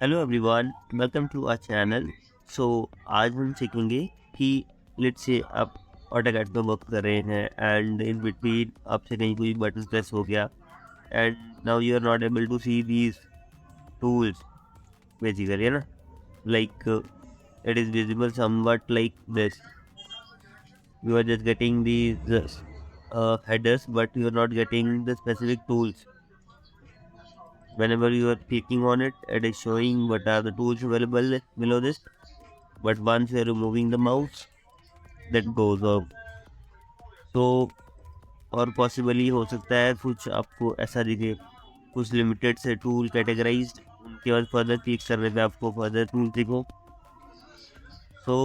Hello everyone, welcome to our channel. So आज हम सीखेंगे कि लेट्स से आप ऑटोकैड पे वर्क कर रहे हैं एंड इन बिटवीन आपसे कहीं कोई बटन प्रेस हो गया and now you are not able to see these tools basically, है ना। Like it is visible somewhat like this. You are just getting these headers, but you are not getting the specific tools. Whenever you are clicking on it, it is showing what are the tools available below this. But once you are removing the mouse, that goes off. So और possibly हो सकता है कुछ आपको ऐसा दिखे, कुछ limited से टूल कैटेगराइज्ड, उनके बाद फर्दर क्लिक करने पे आपको फर्दर टूल दिखो. So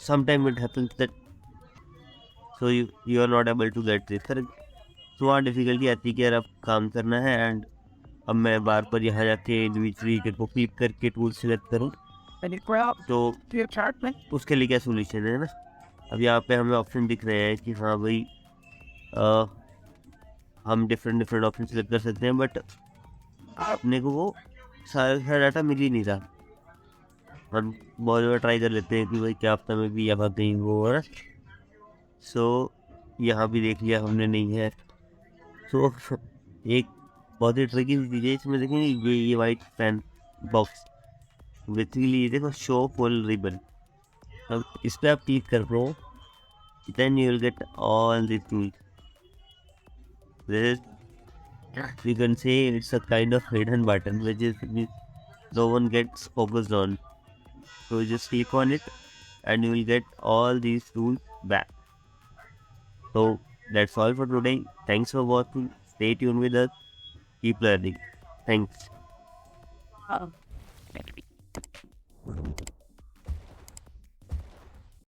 sometimes it happens that so you are not able to get this. तो वहाँ डिफ़िकल्टी आती है कि यार अब काम करना है एंड अब मैं बार बार यहाँ जाके इंडिविजुअली को क्लिक करके टूल सेलेक्ट करूँ, तो उसके लिए क्या सोल्यूशन है ना. अब यहाँ पे हमें ऑप्शन दिख रहे हैं कि हाँ भाई हम डिफरेंट ऑप्शन सेलेक्ट कर सकते हैं, बट अपने को वो सारा डाटा मिल ही नहीं रहा. हम बहुत ज़्यादा ट्राई कर लेते हैं कि भाई क्या हफ्ता में भी यहाँ कहीं वो है. सो यहाँ भी देख लिया हमने, नहीं है. सो एक बहुत ही ट्रिकी चीज़ है इसमें, देखेंगे ये वाइट पेन बॉक्स बेसिकली, ये देखो शो फुल रिबन. अब इस पर आप क्लिक कर लो, then you will get all this tools. You can say it's a kind of hidden button which is no one gets focused on. So you just click on it and you will get all these tools back. So that's all for today. Thanks for watching. Stay tuned with us. Keep learning. Thanks.